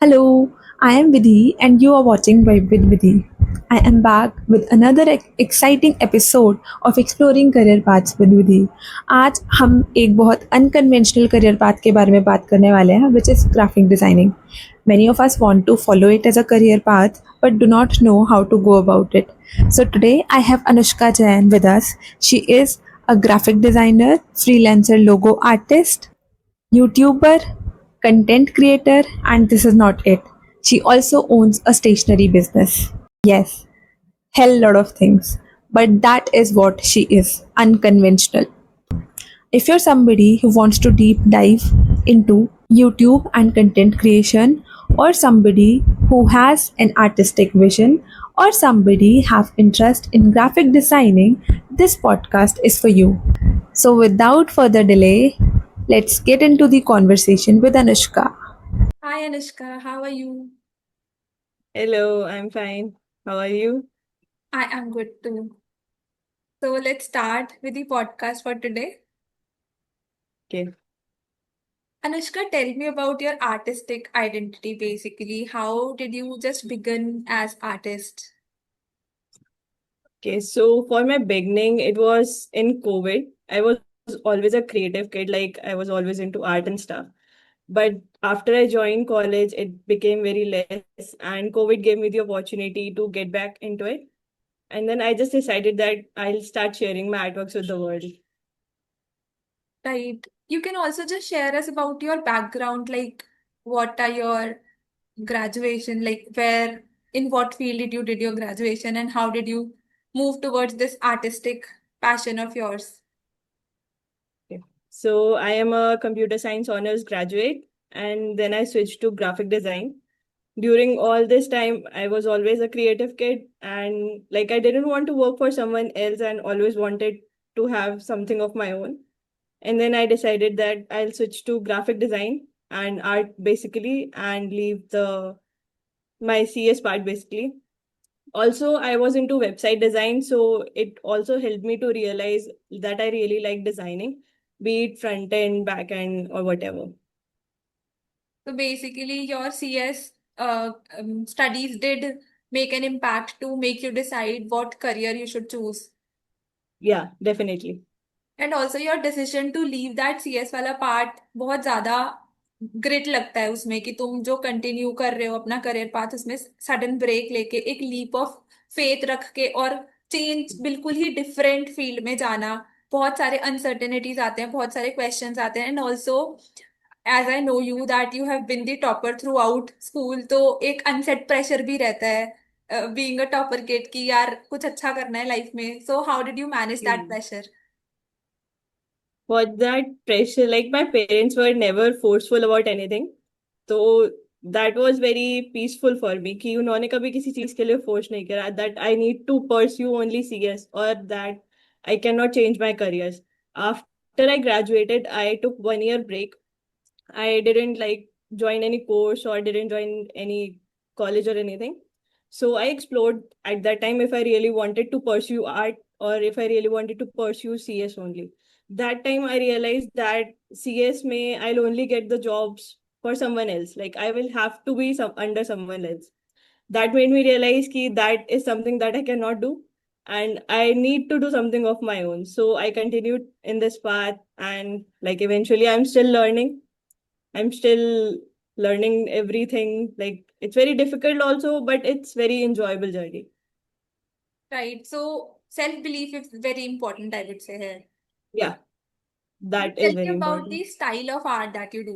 Hello, I am Vidhi and you are watching Vibe with Vidhi. I am back with another exciting episode of Exploring Career Paths with Vidhi. आज हम एक बहुत unconventional career path के बारे में बात करने वाले हैं which is graphic designing. Many of us want to follow it as a career path but do not know how to go about it. So today I have Anushka Jain with us. She is a graphic designer, freelancer logo artist, YouTuber, content creator, and this is not it. She also owns a stationery business. Yes, hell lot of things. But that is what she is, unconventional. If you're somebody who wants to deep dive into YouTube and content creation, or somebody who has an artistic vision, or somebody have interest in graphic designing, this podcast is for you. So without further delay, let's get into the conversation with Anushka. Hi Anushka, how are you? Hello, I'm fine. How are you? I am good too. So let's start with the podcast for today. Okay. Anushka, tell me about your artistic identity basically. How did you just begin as artist? Okay. So for my beginning, it was in COVID. I was always a creative kid, like I was always into art and stuff. But after I joined college, it became very less, and COVID gave me the opportunity to get back into it. And then I just decided that I'll start sharing my artworks with the world. Right. You can also just share us about your background, like what are your graduation, like where, in what field did your graduation and how did you move towards this artistic passion of yours? Okay. So I am a computer science honors graduate, and then I switched to graphic design. During all this time, I was always a creative kid, and like I didn't want to work for someone else and always wanted to have something of my own. And then I decided that I'll switch to graphic design and art basically and leave the my CS part basically. Also, I was into website design, so it also helped me to realize that I really like designing, be it front end, back end, or whatever. So basically, your CS studies did make an impact to make you decide what career you should choose. Yeah, definitely. And also your decision to leave that CS वाला part बहुत ज्यादा great लगता है उसमें कि तुम जो continue कर रहे हो अपना करियर पाथ उसमें सडन ब्रेक लेके एक लीप ऑफ फेथ रख के और चेंज बिल्कुल ही डिफरेंट फील्ड में जाना बहुत सारे अनसर्टेनिटीज आते हैं बहुत सारे क्वेश्चंस आते हैं and also as I know you that you have been the topper throughout school तो एक अनसेट प्रेशर भी रहता है बीइंग अ टॉपर किड कि यार कुछ अच्छा करना है लाइफ में so how did you manage that Hmm. Pressure For that pressure, like my parents were never forceful about anything. So that was very peaceful for me कि उन्होंने कभी किसी चीज के लिए फोर्स नहीं करा that I need to pursue only CS or that I cannot change my careers. After I graduated, I took 1 year break. I didn't like join any course or didn't join any college or anything. So I explored at that time if I really wanted to pursue art or if I really wanted to pursue CS only. That time I realized that CS may I'll only get the jobs for someone else. Like I will have to be under someone else. That made me realize that that is something that I cannot do and I need to do something of my own. So I continued in this path and like eventually I'm still learning. I'm still learning everything. Like it's very difficult also, but it's very enjoyable journey. Right. So self belief is very important, I would say here. Yeah, that Tell is me very about important. the style of art that you do.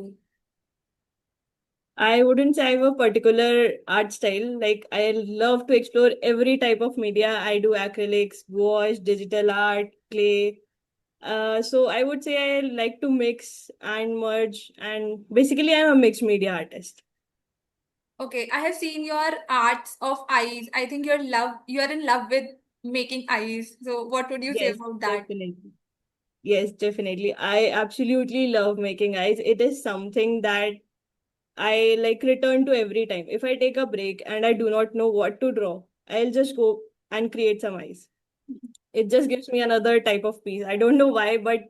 I wouldn't say I have a particular art style. Like I love to explore every type of media. I do acrylics, gouache, digital art, clay. So I would say I like to mix and merge, and basically I'm a mixed media artist. Okay, I have seen your arts of eyes. I think you're in love with making eyes. So what would you say Yes, about that? definitely. Yes, definitely. I absolutely love making eyes. It is something that I like return to every time. If I take a break and I do not know what to draw, I'll just go and create some eyes. It just gives me another type of peace. I don't know why, but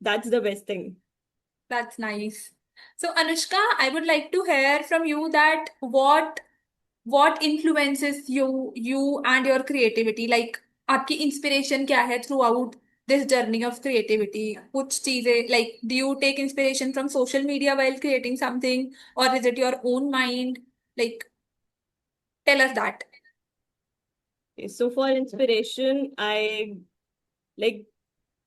that's the best thing. That's nice. So Anushka, I would like to hear from you that what influences you and your creativity, like आपकी inspiration क्या है throughout this journey of creativity? कुछ चीजें, like do you take inspiration from social media while creating something, or is it your own mind? Like, tell us that. Okay, so for inspiration, like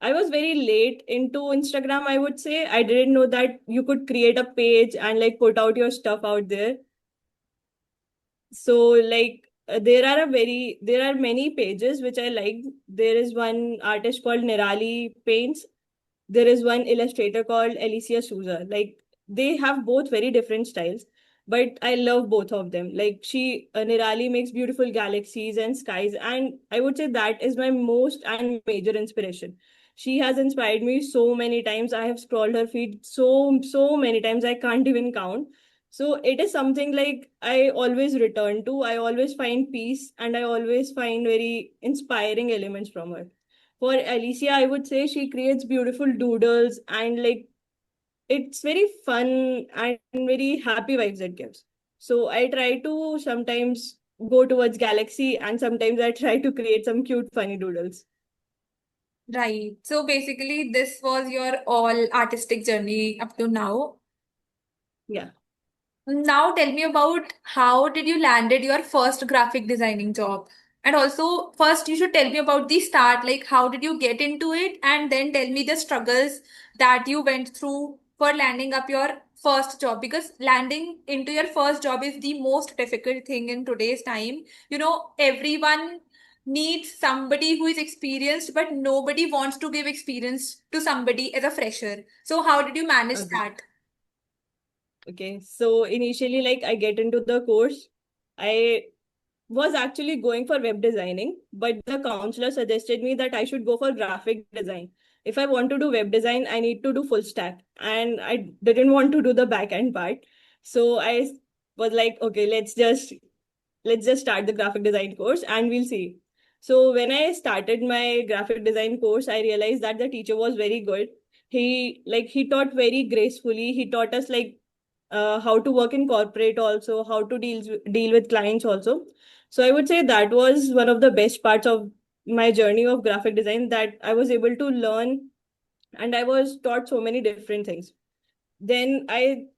I was very late into Instagram, I would say. I didn't know that you could create a page and like put out your stuff out there. So there are many pages which I like. There is one artist called Nirali Paints. There is one illustrator called Alicia Souza. Like they have both very different styles, but I love both of them. Like Nirali makes beautiful galaxies and skies, and I would say that is my most and major inspiration. She has inspired me so many times. I have scrolled her feed so many times I can't even count. So it is something like I always return to. I always find peace, and I always find very inspiring elements from her. For Alicia, I would say she creates beautiful doodles, and like it's very fun and very happy vibes it gives. So I try to sometimes go towards Galaxy, and sometimes I try to create some cute, funny doodles. Right. So basically, this was your all artistic journey up to now. Yeah. Now tell me about how did you landed your first graphic designing job? And also, first you should tell me about the start, like how did you get into it, and then tell me the struggles that you went through for landing up your first job, because landing into your first job is the most difficult thing in today's time. Everyone needs somebody who is experienced, but nobody wants to give experience to somebody as a fresher. So how did you manage Okay. that? Okay. So initially, like I get into the course, I was actually going for web designing, but the counselor suggested me that I should go for graphic design. If I want to do web design, I need to do full stack, and I didn't want to do the back end part. So I was like, okay, let's just start the graphic design course and we'll see. So when I started my graphic design course, I realized that the teacher was very good. He taught very gracefully. He taught us like how to work in corporate also, how to deal with clients also. So I would say that was one of the best parts of my journey of graphic design, that I was able to learn and I was taught so many different things. Then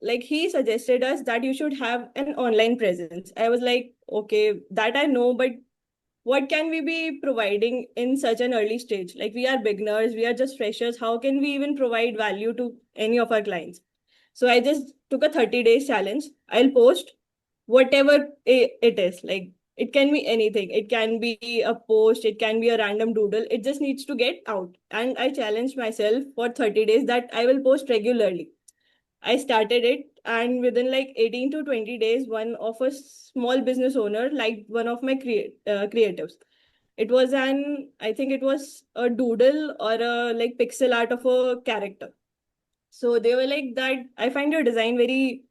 he suggested us that you should have an online presence. I was like, okay, that I know, but what can we be providing in such an early stage? Like we are beginners, we are just freshers. How can we even provide value to any of our clients? So I just took a 30 days challenge. I'll post whatever it is. Like it can be anything. It can be a post, it can be a random doodle. It just needs to get out. And I challenged myself for 30 days that I will post regularly. I started it, and within like 18 to 20 days, one of a small business owner liked one of my creatives. It was I think it was a doodle or a like pixel art of a character. So they were like that. I find your design very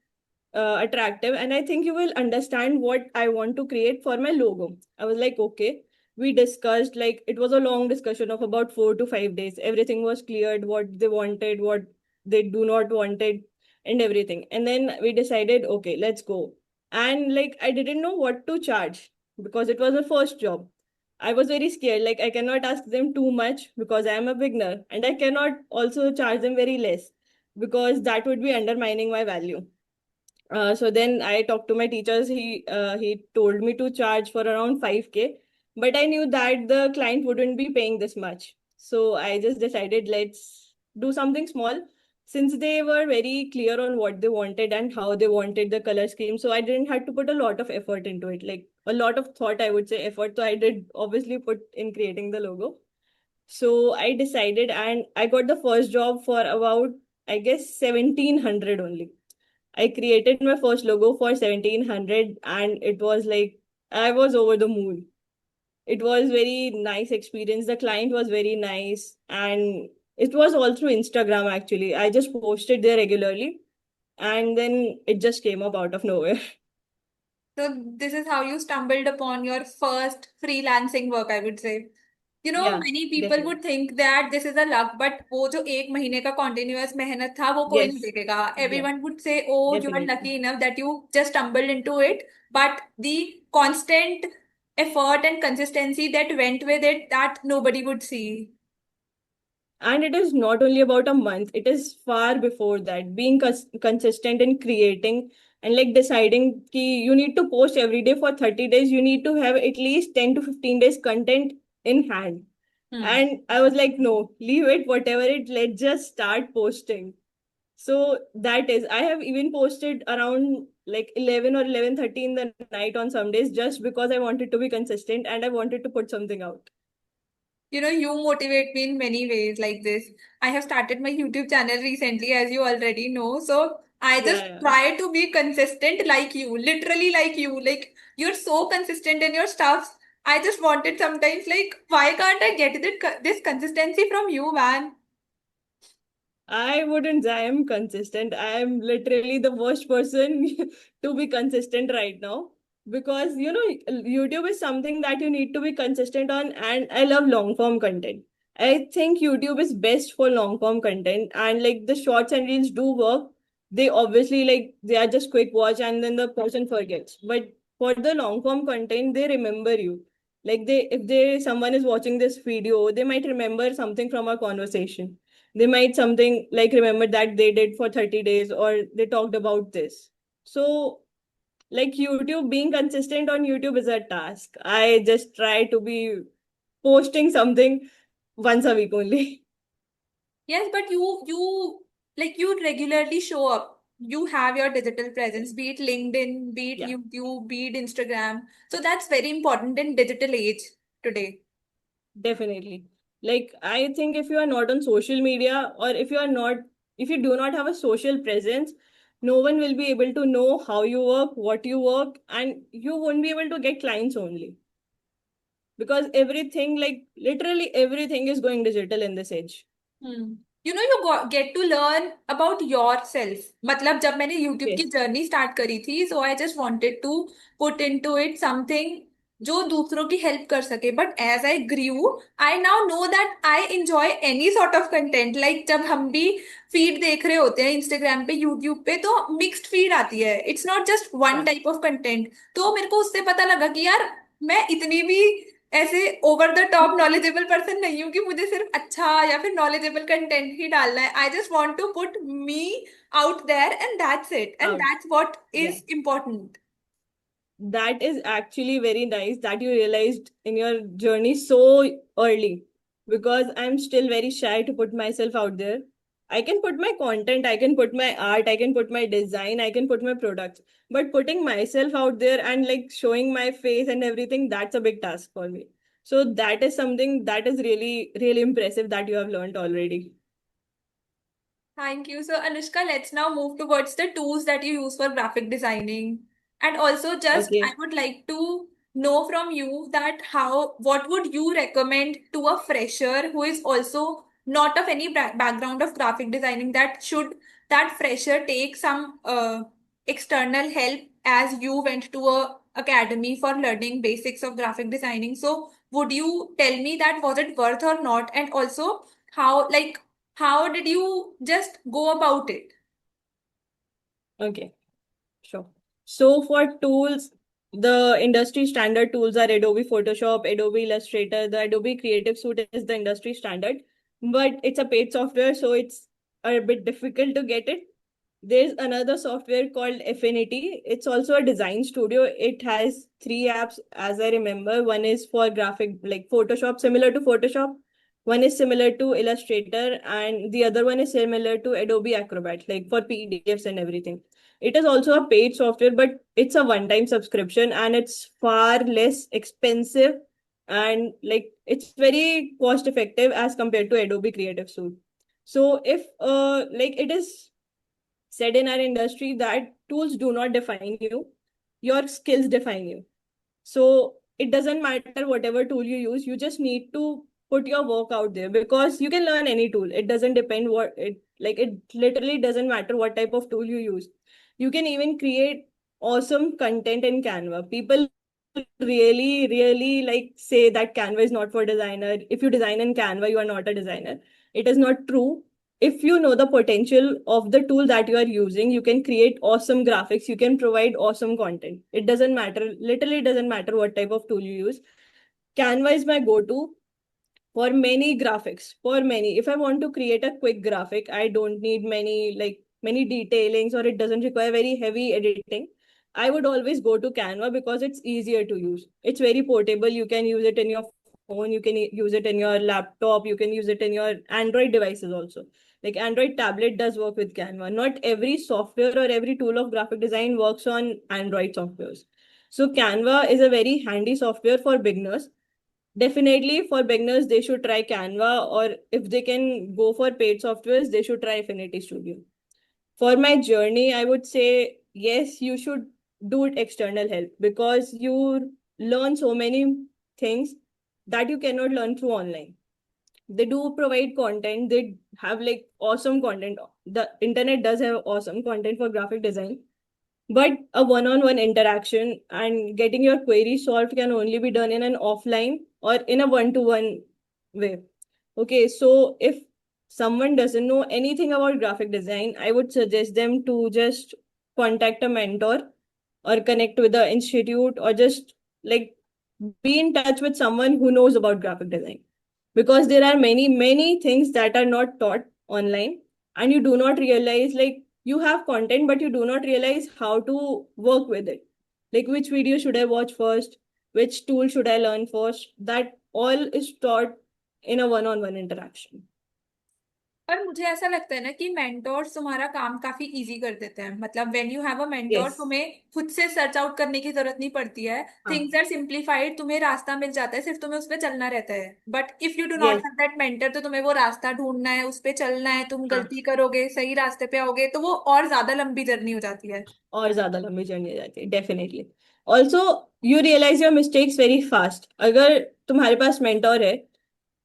attractive, and I think you will understand what I want to create for my logo. I was like, okay. We discussed, like it was a long discussion of about 4 to 5 days. Everything was cleared, what they wanted, what they do not wanted, and everything. And then we decided, okay, let's go. And like I didn't know what to charge because it was a first job. I was very scared. Like I cannot ask them too much because I am a beginner, and I cannot also charge them very less because that would be undermining my value. So then I talked to my teachers. He told me to charge for around 5K, but I knew that the client wouldn't be paying this much. So I just decided let's do something small, since they were very clear on what they wanted and how they wanted the color scheme. So I didn't have to put a lot of effort into it, like a lot of thought, I would say effort. So I did obviously put in creating the logo. So I decided, and I got the first job for about, I guess, 1700 only. I created my first logo for 1700, and it was like I was over the moon. It was very nice experience. The client was very nice, and it was all through Instagram actually. I just posted there regularly, and then it just came up out of nowhere. So this is how you stumbled upon your first freelancing work, I would say. Yeah, many people definitely. would think that this is a luck, but वो जो 1 महीने का continuous मेहनत था वो कोई नहीं Yes. देखेगा. Yeah, Everyone would say, oh, you are definitely. lucky enough that you just stumbled into it. But the constant effort and consistency that went with it, that nobody would see. And it is not only about a month, it is far before that. Being consistent in creating and like deciding ki you need to post every day for 30 days, you need to have at least 10 to 15 days content in hand. Hmm. And I was like, no, leave it, whatever it, let's just start posting. So that is, I have even posted around like 11 or 11:30 in the night on some days just because I wanted to be consistent and I wanted to put something out. You motivate me in many ways like this. I have started my YouTube channel recently, as you already know. So I just Yeah, yeah. try to be consistent like you, literally like you. Like, you're so consistent in your stuff. I just wanted sometimes, like, why can't I get this consistency from you, man? I wouldn't say I am consistent. I am literally the worst person to be consistent right now because YouTube is something that you need to be consistent on, and I love long form content. I think YouTube is best for long form content, and like the shorts and reels do work. They obviously like they are just quick watch and then the person forgets. But for the long form content, they remember you. Like they if they someone is watching this video, they might remember something from our conversation. They might something like remember that they did for 30 days or they talked about this. So like YouTube, being consistent on YouTube is a task. I just try to be posting something once a week only. Yes, but you regularly show up. You have your digital presence, be it LinkedIn, be it Yeah, YouTube, be it Instagram. So that's very important in digital age today. definitely. Like I think if you are not on social media or if you do not have a social presence, no one will be able to know how you work, what you work, and you won't be able to get clients only. Because everything, like literally everything is going digital in this age. Hmm. Get to learn about yourself. मतलब जब मैंने YouTube की Yes. Journey start करी थी, so I just wanted to put into it something जो दूसरों की help कर सके. But as I grew, I now know that I enjoy any sort of content. Like जब हम भी फीड देख रहे होते हैं Instagram पे, YouTube पे, तो मिक्स्ड फीड आती है. It's not just one Yeah. type of content. तो मेरे को उससे पता लगा कि यार मैं इतनी भी ऐसे over the top knowledgeable person नहीं हूँ कि मुझे सिर्फ अच्छा या फिर नॉलेजेबल कंटेंट ही डालना है. I just want to put me out there and that's it and Out. That's what Yeah. Is important. That is actually very nice that you realized in your journey so early. Because I'm still very shy to put myself out there. I can put my content, I can put my art, I can put my design, I can put my products. But putting myself out there and like showing my face and everything, that's a big task for me. So that is something that is really, really impressive that you have learned already. Thank you. So, Anushka, let's now move towards the tools that you use for graphic designing. And also, just I Okay. would like to know from you that what would you recommend to a fresher who is also not of any background of graphic designing, that should that fresher take some external help as you went to a academy for learning basics of graphic designing. So, would you tell me that was it worth or not? And also, how did you just go about it? Okay. Sure. So for tools, the industry standard tools are Adobe Photoshop, Adobe Illustrator. The Adobe Creative Suite is the industry standard, but it's a paid software, so it's a bit difficult to get it. There's another software called Affinity. It's also a design studio. It has three apps, as I remember. One is for graphic, like Photoshop, similar to Photoshop. One is similar to Illustrator, and the other one is similar to Adobe Acrobat, like for PDFs and everything. It is also a paid software, but it's a one-time subscription and it's far less expensive and like it's very cost effective as compared to Adobe Creative Suite. So if like it is said in our industry that tools do not define you, your skills define you. So it doesn't matter whatever tool you use, you just need to put your work out there because you can learn any tool. It doesn't depend what it like it literally doesn't matter what type of tool you use. You can even create awesome content in Canva. People really like say that Canva is not for designer. If you design in Canva, you are not a designer. It is not true. If you know the potential of the tool that you are using, you can create awesome graphics, you can provide awesome content. It doesn't matter, literally it doesn't matter what type of tool you use. Canva is my go-to for many graphics. For many, if I want to create a quick graphic, I don't need many detailings, or it doesn't require very heavy editing. I would always go to Canva because it's easier to use. It's very portable. You can use it in your phone, you can use it in your laptop, you can use it in your Android devices also. Like Android tablet does work with Canva. Not every software or every tool of graphic design works on Android softwares. So Canva is a very handy software for beginners. Definitely for beginners, they should try Canva, or if they can go for paid softwares, they should try Affinity Studio. For my journey, I would say yes, you should do it external help, because you learn so many things that you cannot learn through online. They do provide content, they have like awesome content. The internet does have awesome content for graphic design, but a one-on-one interaction and getting your query solved can only be done in an offline or in a one-to-one way. Okay, so if someone doesn't know anything about graphic design, I would suggest them to just contact a mentor or connect with the institute, or just like be in touch with someone who knows about graphic design, because there are many things that are not taught online, and you do not realize, like, you have content but you do not realize how to work with it, like which video should I watch first, which tool should I learn first. That all is taught in a one-on-one interaction. पर मुझे ऐसा लगता है ना कि mentors तुम्हारा काम काफी इजी कर देते हैं। मतलब when you have a mentor, Yes. तुम्हें खुद से सर्च आउट करने की जरूरत नहीं पड़ती है। हाँ. थिंग्स आर सिंप्लीफाइड, तुम्हें रास्ता मिल जाता है, सिर्फ तुम्हें उस पर चलना रहता है। But if you do not Yes. Have that mentor, तो तुम्हें वो रास्ता ढूंढना है, उस पर चलना है, तुम हाँ. गलती करोगे, सही रास्ते पे आओगे तो वो और ज्यादा लंबी जर्नी हो जाती है। और ज्यादा लंबी जर्नी हो जाती है, definitely. Also you realise your mistakes very fast. अगर तुम्हारे पास मेंटोर है,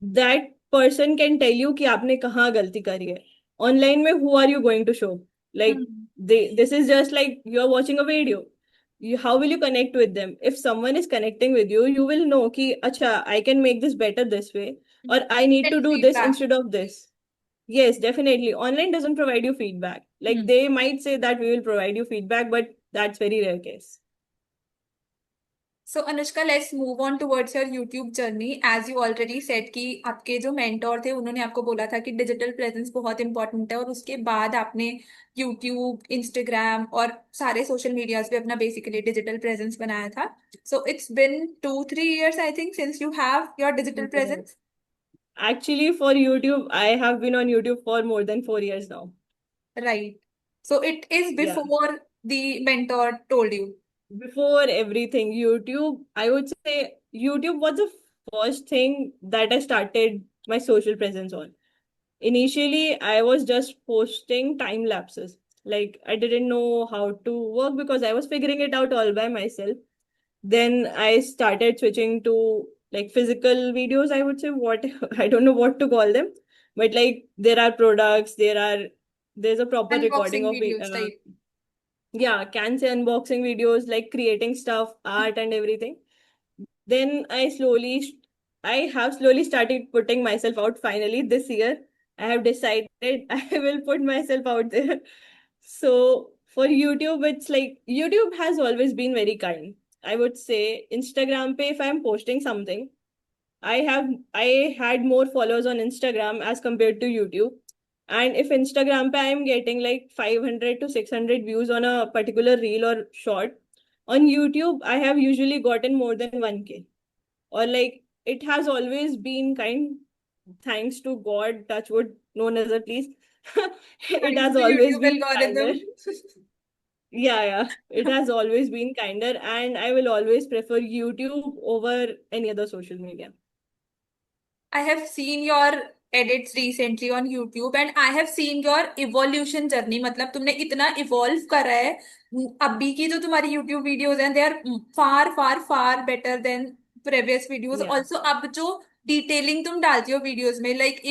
that person can tell you कि आपने कहाँ गलती करी है। ऑनलाइन में who are you going to show, like hmm. This is just like you are watching a video. how will you connect with them? If someone is connecting with you, you will know कि अच्छा, I can make this better this way, or I need to do this feedback. instead of this. Yes, definitely. Online doesn't provide you feedback. Like they might say that we will provide you feedback, but that's very rare case. So Anushka, let's move on towards your YouTube journey. As you already said कि आपके जो mentor थे उन्होंने आपको बोला था कि digital presence बहुत इंपॉर्टेंट है, और उसके बाद आपने यूट्यूब, इंस्टाग्राम और सारे सोशल मीडियाज पे अपना बेसिकली डिजिटल प्रेजेंस बनाया था। So it's been 2-3 years I think since you have your digital Yes. Presence. Actually, for YouTube, I have been on YouTube for more than 4 years now. Right. So it is Yeah. Before the mentor told you. Before everything, YouTube, I would say YouTube was the first thing that I started my social presence on. Initially, I was just posting time lapses. Like, I didn't know how to work because I was figuring it out all by myself. Then I started switching to like physical videos, I would say. What I don't know what to call them, but like there are products, there's a proper recording unboxing of it. Videos type. Yeah, can say unboxing videos, like creating stuff, art, and everything. Then I have slowly started putting myself out. Finally, this year, I have decided I will put myself out there. So for YouTube, it's like YouTube has always been very kind. I would say Instagram pe if I'm posting something, I had more followers on Instagram as compared to YouTube. And if Instagram pe I'm getting like 500 to 600 views on a particular reel or short, on YouTube I have usually gotten more than 1K. Or like it has always been kind, thanks to God, touch wood, no nazar please. It thanks has to always YouTube been algorithm. kinder. Yeah. It has always been kinder, and I will always prefer YouTube over any other social media. I have seen your edits recently on YouTube and I have seen your evolution journey। मतलब तुमने इतना evolve करा है। अभी की जो तुम्हारी YouTube videos हैं, they are far far far better than previous videos. Yeah. Also अब जो डिटेलिंग तुम डालती हो वीडियोस में, लाइक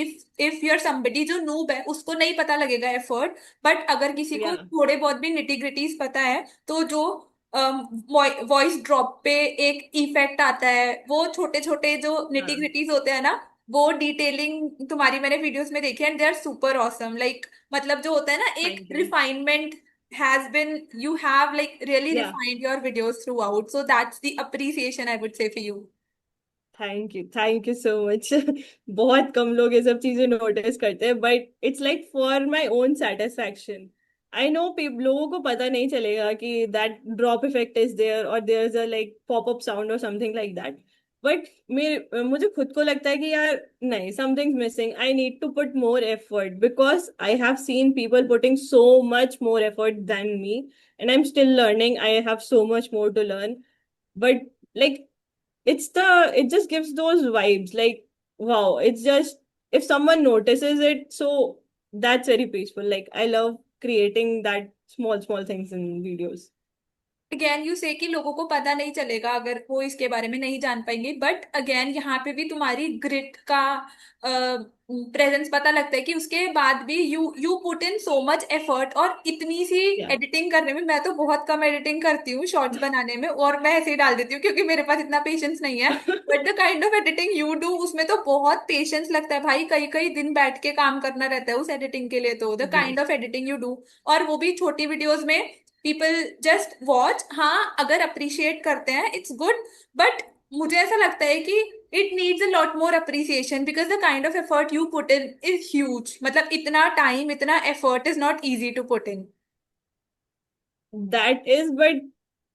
इफ यूर समबडी जो नूब है उसको नहीं पता लगेगा एफर्ट, बट अगर किसी को Yeah. थोड़े बहुत भी निटी ग्रिटीज पता है, तो जो वॉइस ड्रॉप पे एक इफेक्ट आता है, वो छोटे छोटे जो निटी हाँ, ग्रिटीज होते हैं ना, वो डिटेलिंग तुम्हारी मैंने वीडियोस में देखी and they are super awesome. Like मतलब जो होता है ना एक thank you. Refinement has been, you have like really yeah, refined your videos throughout, so that's the appreciation I would say for you. Thank you so much. बहुत कम लोग ये सब चीजें नोटिस करते हैं, but it's like for my own satisfaction. I know लोगों को पता नहीं चलेगा कि that drop effect is there और there is a like pop up sound और समथिंग लाइक दैट। बट मेरे मुझे खुद को लगता है कि यार नहीं, something missing, I need to put more effort because I have seen people putting so much more effort than me, and I am still learning, I have so much more to learn. But like it just gives those vibes like wow, it's just if someone notices it, so that's very peaceful. Like I love creating that small things in videos. Again you से कि लोगों को पता नहीं चलेगा अगर वो इसके बारे में नहीं जान पाएंगे, बट अगेन यहाँ पे भी तुम्हारी ग्रिट का प्रेजेंस पता लगता है कि उसके बाद भी you put in so much effort. और इतनी सी Yeah. एडिटिंग करने में, मैं तो बहुत कम एडिटिंग करती हूँ शॉर्ट्स बनाने में, और मैं ऐसे ही डाल देती हूँ क्योंकि मेरे पास इतना पेशेंस नहीं है। But the kind of editing you do, उसमें तो बहुत पेशेंस लगता है भाई, कई कई दिन बैठ के काम करना रहता है उस एडिटिंग के लिए। तो the kind Yes. Of editing you do, और वो भी छोटी वीडियोस में, पीपल जस्ट वॉच, हाँ अगर अप्रिशिएट करते हैं इट्स गुड, बट मुझे ऐसा लगता है कि it needs a lot more appreciation because the kind of effort you put in is huge. मतलब इतना टाइम, इतना effort is not easy to put in. That is, but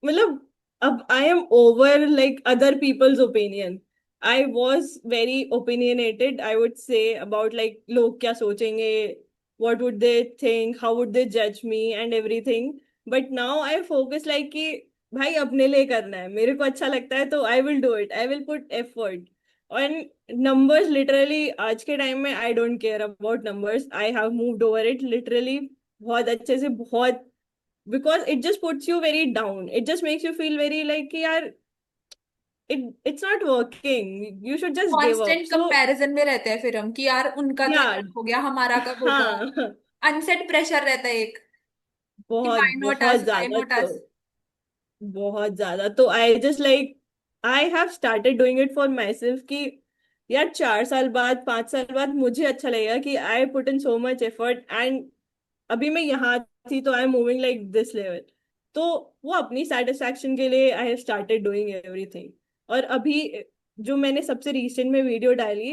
matlab, अब I am over like other people's opinion. I was very opinionated, I would say, about like लोग क्या सोचेंगे, what would they think, how would they judge me and everything. But now I focus like कि भाई अपने लिए करना है, मेरे को अच्छा लगता है तो I will do it, I will put effort. And numbers literally आज के टाइम में I don't care about numbers. I have moved over it literally बहुत अच्छे से, बहुत, because it just puts you very down. It just makes you feel very like कि यार it's not working. You should just give up. Constant So comparison में रहते हैं फिर हम कि यार उनका तो yeah, अलग हो गया, हमारा कब होगा। हाँ, अनसेट प्रेशर रहता है एक कि बहुत व्हाई नॉट बहुत अस, व्हाई ज्यादा नॉट तो, अस। बहुत ज्यादा तो I just like I have started doing it for my self कि यार 4 साल बाद 5 साल बाद मुझे अच्छा लगेगा कि I put in so much effort, and अभी मैं यहाँ थी तो I am moving like this level. तो वो अपनी सेटिस्फैक्शन के लिए I have started doing everything. और अभी जो मैंने सबसे रिसेंट में वीडियो डाली,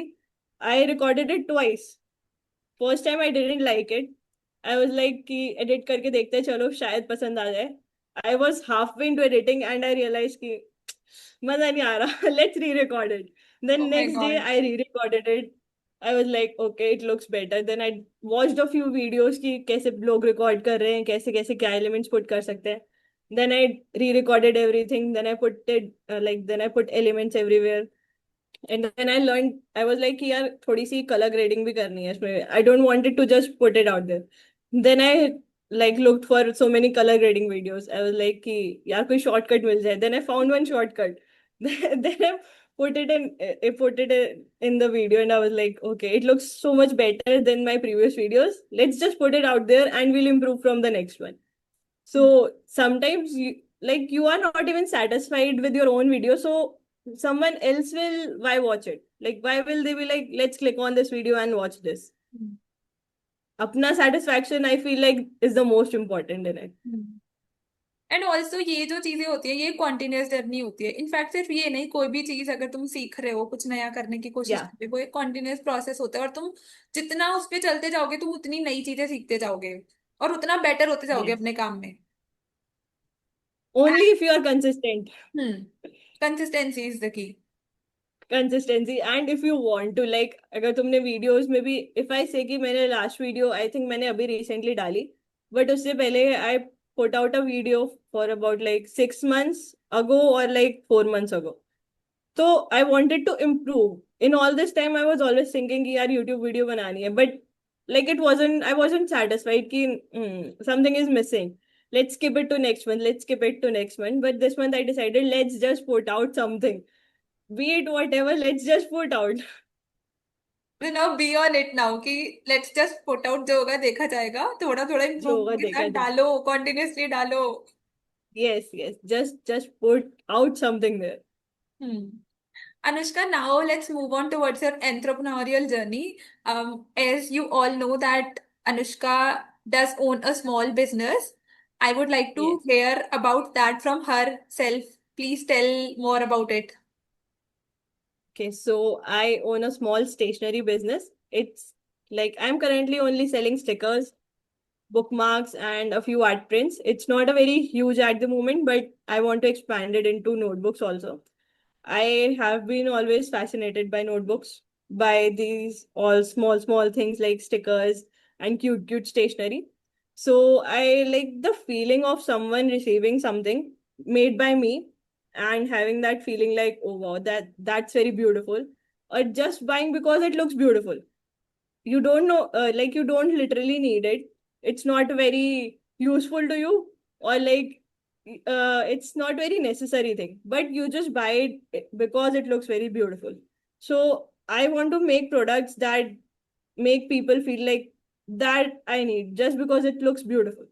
I recorded it twice. First time I didn't like it, I was like कि एडिट करके देखते हैं चलो शायद पसंद आ जाए। I was half way into editing and I realise कि मजा नहीं आ रहा, let's rerecord it. Then oh my next day god. I री recorded it, I was like okay it looks better. Then I watched a few videos कि कैसे लोग record कर रहे हैं, कैसे कैसे क्या एलिमेंट्स पुट कर सकते हैं। देन आई री recorded everything, then I put it like then I put elements everywhere. And then I learn, I was like कि यार थोड़ी सी कलर ग्रेडिंग भी करनी है इसमें, I don't wanted to just put it out there. Then I like looked for so many color grading videos. I was like कि यार कोई shortcut मिल जाए। Then I found one shortcut. Then I put it in, I put it in the video and I was like, okay, it looks so much better than my previous videos. Let's just put it out there and we'll improve from the next one. So sometimes you are not even satisfied with your own video, so someone else will why watch it? Like why will they be like, let's click on this video and watch this? अपना satisfaction I feel like is the most important in it. And also ये जो चीजें होती है ये continuous journey होती है। In fact सिर्फ ये नहीं, कोई भी चीज अगर तुम सीख रहे हो, कुछ नया करने की कोशिश Yeah. कर रहे हो, वो एक कॉन्टिन्यूस प्रोसेस होता है, और तुम जितना उस पे चलते जाओगे तुम उतनी नई चीजें सीखते जाओगे और उतना बेटर होते जाओगे Yes. अपने काम में। Only if you are consistent. Consistency is the key. Consistency, and if you want to like अगर तुमने videos में भी, if I say कि मैंने last video I think मैंने अभी recently डाली, but उससे पहले I put out a video for about like 6 months ago or like 4 months ago. So I wanted to improve. In all this time I was always thinking कि यार YouTube video बनानी है, but like I wasn't satisfied कि something is missing. Let's skip it to next month. Let's skip it to next month. But this month I decided let's just put out something. Be it whatever, let's just put out. You know be on it now कि let's just put out, जो होगा देखा जाएगा, थोड़ा थोड़ा जो improvement होगा के देखा साथ जाए। डालो, कॉन्टिन्यूसली डालो। Yes, yes. Just put out something there. Anushka, now let's move on towards your entrepreneurial journey. As you all know that Anushka does own a small business. I would like to Yes. hear about that from herself. Please tell more about it. Okay, so I own a small stationery business. It's like I'm currently only selling stickers, bookmarks, and a few art prints. It's not a very huge at the moment, but I want to expand it into notebooks also. I have been always fascinated by notebooks, by these all small things like stickers and cute stationery. So I like the feeling of someone receiving something made by me and having that feeling like, oh wow, that's very beautiful. Or just buying because it looks beautiful. You don't know, like you don't literally need it. It's not very useful to you, or like it's not very necessary thing, but you just buy it because it looks very beautiful. So I want to make products that make people feel like that I need just because it looks beautiful.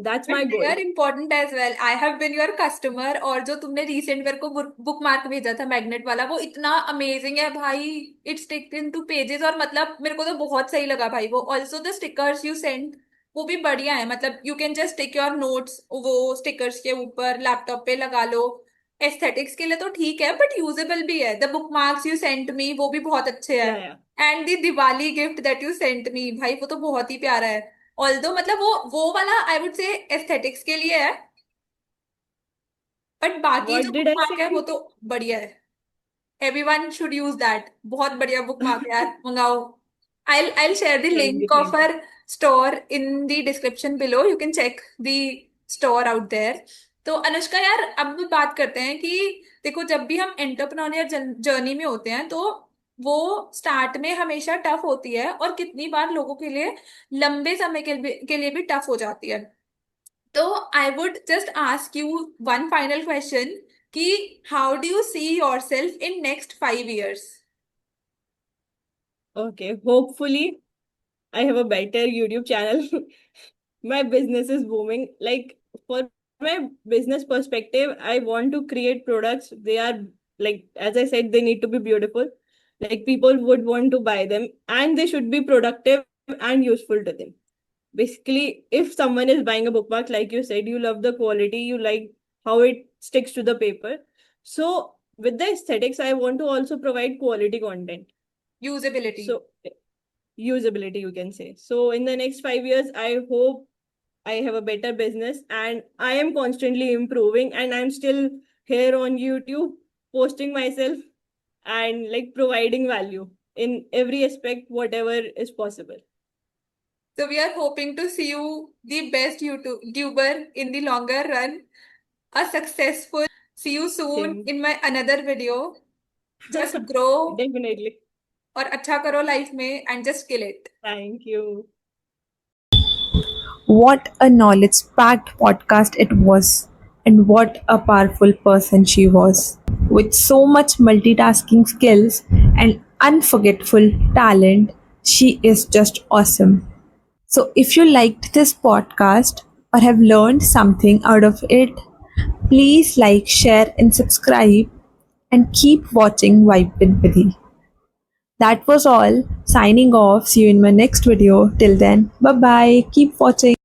That's but my they goal. Are important as well I have been your customer और जो तुमने recent मेरे को book mark भेजा था magnet वाला वो इतना अमेजिंग है भाई it's stick in two pages और मतलब मेरे को तो बहुत सही लगा भाई वो also the stickers you send वो भी बढ़िया है मतलब you can just take your notes वो स्टिकर्स के ऊपर लैपटॉप पे लगा लो एस्थेटिक्स के लिए तो ठीक है बट यूजेबल भी है the book marks you sent me वो भी बहुत अच्छे हैं Yeah. And the Diwali gift that you sent me भाई वो तो बहुत ही प्यारा है ऑल्दो मतलब वो वाला आई वुड से एस्थेटिक्स के लिए है बट बाकी जो What did book I mark है वो say? तो बढ़िया है एवरीवन शुड यूज दैट बहुत बढ़िया बुक मार्क है यार मंगाओ I'll share the Thank you, link of thank you. our store in the description below. You can check the store out there. तो अनुष्का यार अब बात करते हैं कि देखो जब भी हम एंटरप्रेन्योर जर्नी में होते हैं तो वो स्टार्ट में हमेशा टफ होती है और कितनी बार लोगों के लिए लंबे समय के लिए भी टफ हो जाती है तो I would just ask you one final question कि how do you see yourself in next 5 years? Okay, hopefully I have a better YouTube channel. My business is booming. Like for my business perspective, I want to create products. They are like, as I said, they need to be beautiful. Like people would want to buy them and they should be productive and useful to them. Basically, if someone is buying a bookmark, like you said, you love the quality, you like how it sticks to the paper. So with the aesthetics, I want to also provide quality content. Usability. So usability, you can say. So in the next 5 years, I hope I have a better business and I am constantly improving and I'm still here on YouTube posting myself and like providing value in every aspect, whatever is possible. So we are hoping to see you the best YouTuber in the longer run. A successful. See you soon Same. in my another video. Just grow Definitely. और अच्छा करो life में and just kill it. Thank you. What a knowledge packed podcast it was, and what a powerful person she was. With so much multitasking skills and unforgettable talent, she is just awesome. So, if you liked this podcast or have learned something out of it, please like, share, and subscribe, and keep watching Vibe with Vidhi. That was all. Signing off. See you in my next video. Till then, bye bye. Keep watching.